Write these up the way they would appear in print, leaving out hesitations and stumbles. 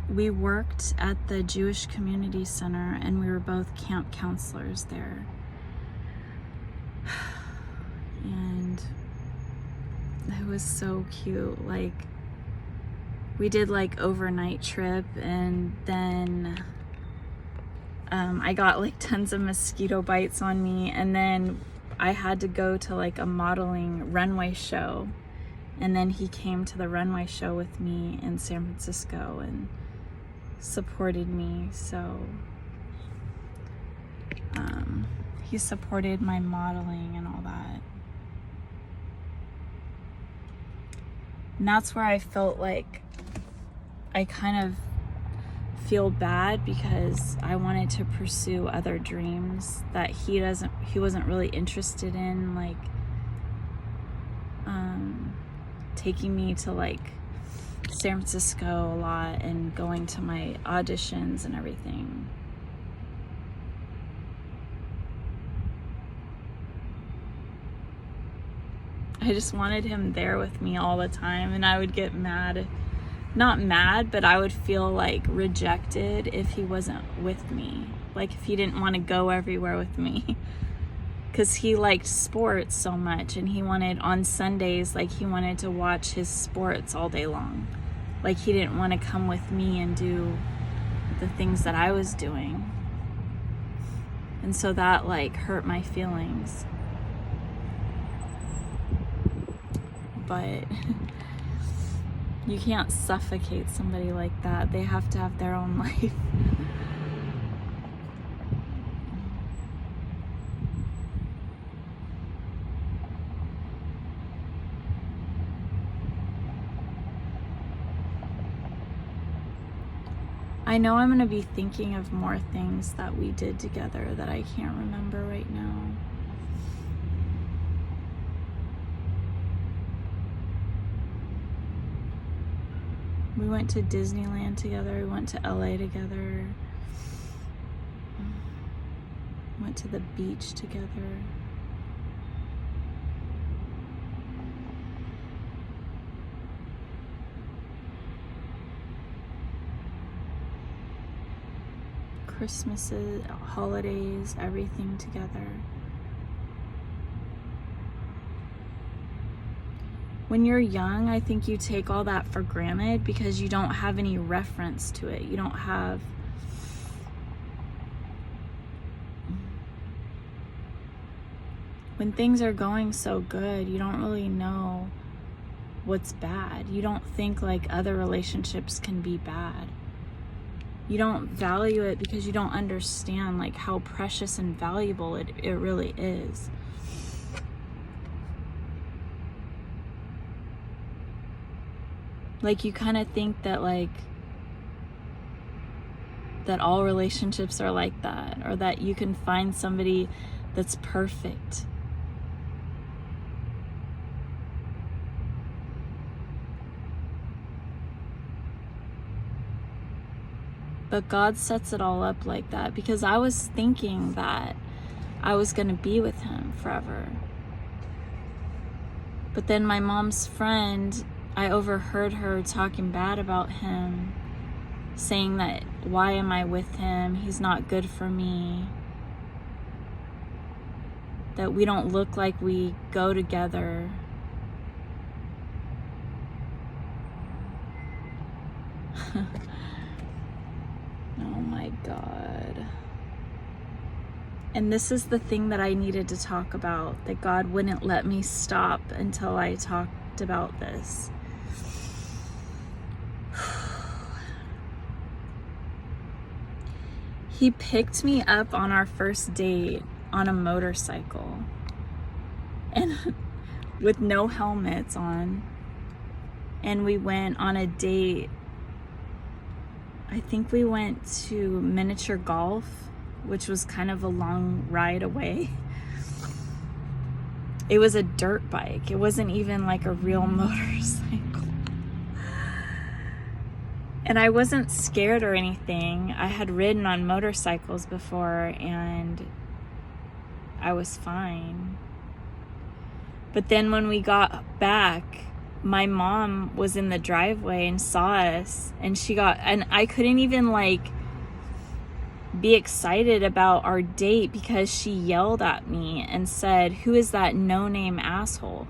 We worked at the Jewish Community Center, and we were both camp counselors there. And it was so cute. Like, we did like overnight trip, and then I got like tons of mosquito bites on me, and then I had to go to like a modeling runway show, and then he came to the runway show with me in San Francisco and supported me. So he supported my modeling and all that. And that's where I felt like I kind of feel bad, because I wanted to pursue other dreams that he wasn't really interested in, like taking me to like San Francisco a lot and going to my auditions and everything. I just wanted him there with me all the time, and I would get mad. Not mad, but I would feel like rejected if he wasn't with me. Like if he didn't want to go everywhere with me. Because he liked sports so much, and he wanted on Sundays, like he wanted to watch his sports all day long. Like he didn't want to come with me and do the things that I was doing. And so that like hurt my feelings. But you can't suffocate somebody like that. They have to have their own life. I know I'm going to be thinking of more things that we did together that I can't remember right now. We went to Disneyland together. We went to LA together. Went to the beach together. Christmases, holidays, everything together. When you're young, I think you take all that for granted because you don't have any reference to it. You don't have when things are going so good, you don't really know what's bad. You don't think like other relationships can be bad. You don't value it because you don't understand like how precious and valuable it really is. Like you kind of think that that all relationships are like that, or that you can find somebody that's perfect. But God sets it all up like that because I was thinking that I was going to be with him forever. But then my mom's friend, I overheard her talking bad about him, saying that, why am I with him? He's not good for me. That we don't look like we go together. Oh my God. And this is the thing that I needed to talk about, that God wouldn't let me stop until I talked about this. He picked me up on our first date on a motorcycle and with no helmets on. And we went on a date. I think we went to miniature golf, which was kind of a long ride away. It was a dirt bike. It wasn't even like a real motorcycle. And I wasn't scared or anything. I had ridden on motorcycles before and I was fine. But then when we got back, my mom was in the driveway and saw us, and I couldn't even like be excited about our date because she yelled at me and said, "Who is that no-name asshole?"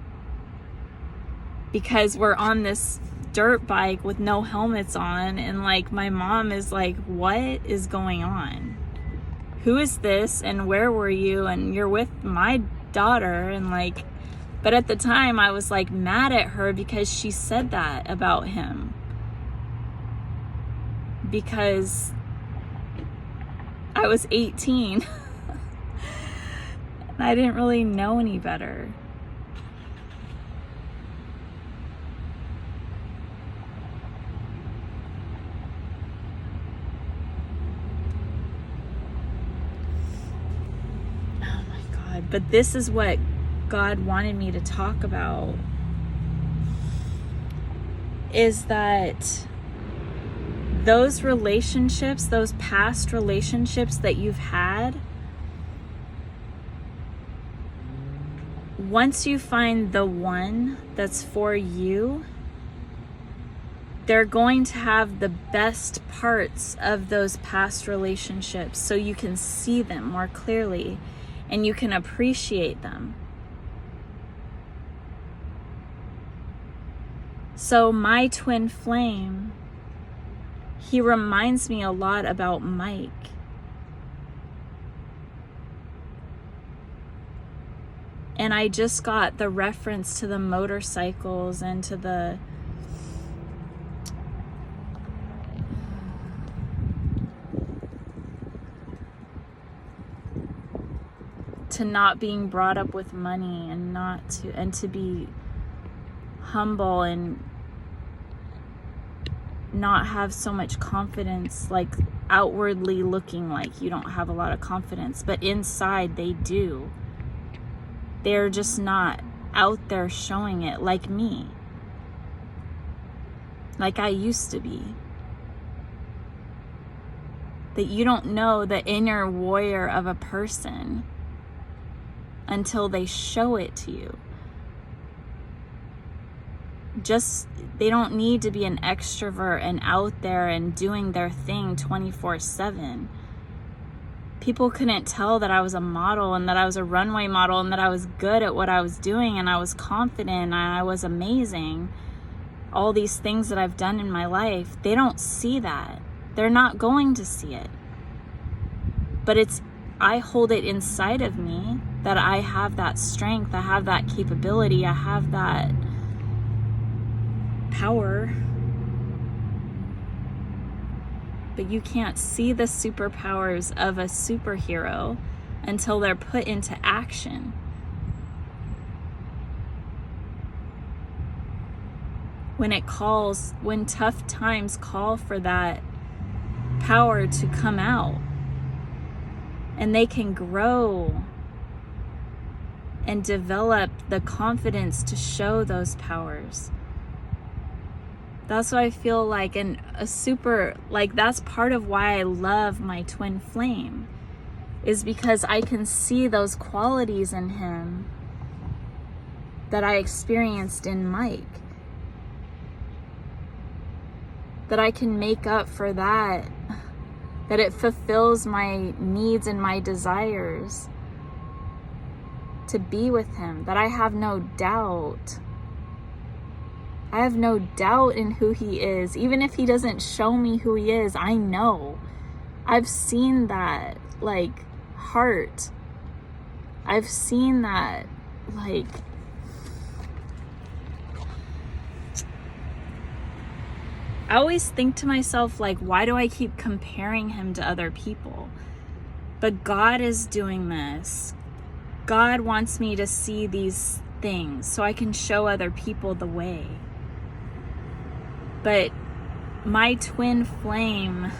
Because we're on this dirt bike with no helmets on, and like my mom is like, "What is going on? Who is this, and where were you? And you're with my daughter." And like, but at the time I was like mad at her because she said that about him, because I was 18 and I didn't really know any better. Oh my God. But this is what God wanted me to talk about, is that those relationships, those past relationships that you've had, once you find the one that's for you, they're going to have the best parts of those past relationships so you can see them more clearly and you can appreciate them. So my twin flame, he reminds me a lot about Mike. And I just got the reference to the motorcycles and to not being brought up with money, and to be humble and not have so much confidence, like outwardly looking like you don't have a lot of confidence, but inside they do. They're just not out there showing it like me, like I used to be. That you don't know the inner warrior of a person until they show it to you. They don't need to be an extrovert and out there and doing their thing 24/7. People couldn't tell that I was a model and that I was a runway model and that I was good at what I was doing and I was confident and I was amazing. All these things that I've done in my life, they don't see that. They're not going to see it. But I hold it inside of me that I have that strength, I have that capability, I have that power. But you can't see the superpowers of a superhero until they're put into action. When tough times call for that power to come out, and they can grow and develop the confidence to show those powers. That's what I feel like, that's part of why I love my twin flame, is because I can see those qualities in him that I experienced in Mike. That I can make up for that it fulfills my needs and my desires to be with him, that I have no doubt. I have no doubt in who he is. Even if he doesn't show me who he is, I know. I've seen that, heart. I've seen that, I always think to myself, why do I keep comparing him to other people? But God is doing this. God wants me to see these things so I can show other people the way. But my twin flame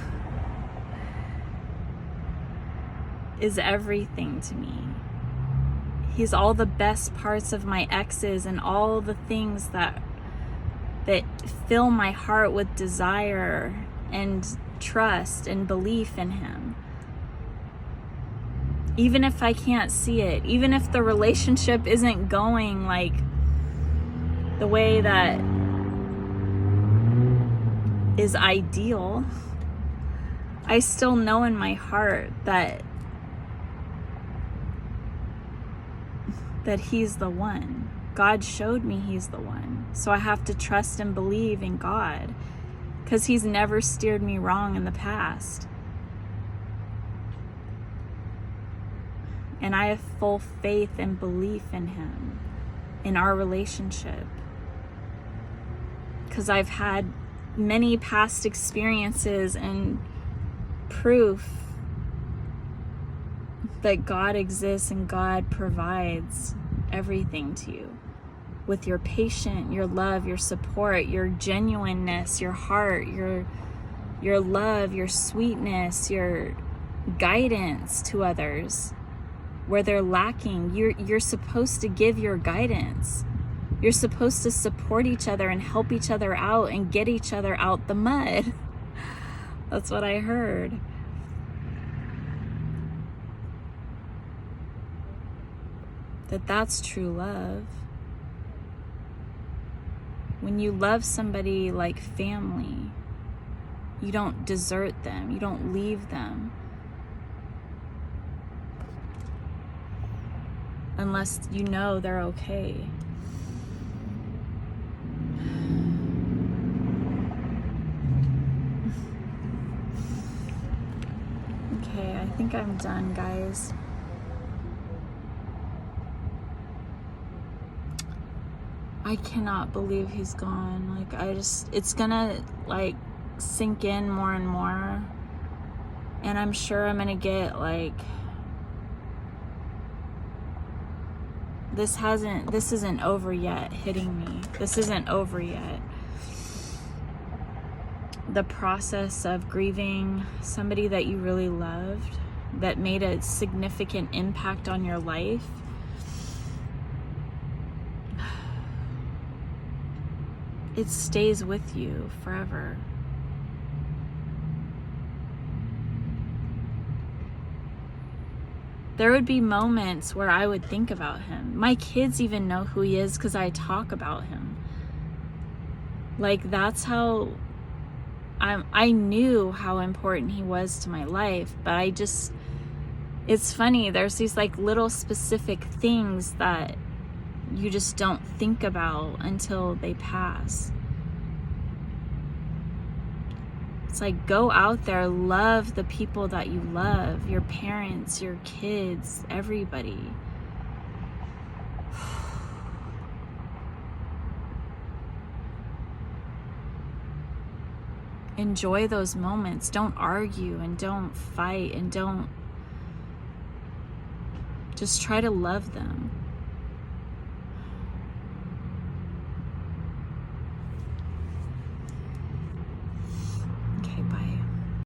is everything to me. He's all the best parts of my exes and all the things that fill my heart with desire and trust and belief in him. Even if I can't see it, even if the relationship isn't going the way that is ideal, I still know in my heart that he's the one. God showed me he's the one. So I have to trust and believe in God, because he's never steered me wrong in the past. And I have full faith and belief in him, in our relationship. Because I've had many past experiences and proof that God exists and God provides everything to you. With your patience, your love, your support, your genuineness, your heart, your love, your sweetness, your guidance to others. Where they're lacking, you're supposed to give your guidance. You're supposed to support each other and help each other out and get each other out the mud. That's what I heard. That's true love. When you love somebody like family, you don't desert them, you don't leave them. Unless you know they're okay. Okay, I think I'm done, guys. I cannot believe he's gone. It's gonna sink in more and more. And I'm sure I'm gonna get this isn't over yet hitting me. This isn't over yet. The process of grieving somebody that you really loved, that made a significant impact on your life, it stays with you forever. There would be moments where I would think about him. My kids even know who he is because I talk about him. That's how I knew how important he was to my life, but it's funny, there's these little specific things that you just don't think about until they pass. It's go out there, love the people that you love, your parents, your kids, everybody. Enjoy those moments. Don't argue and don't fight and don't. Just try to love them.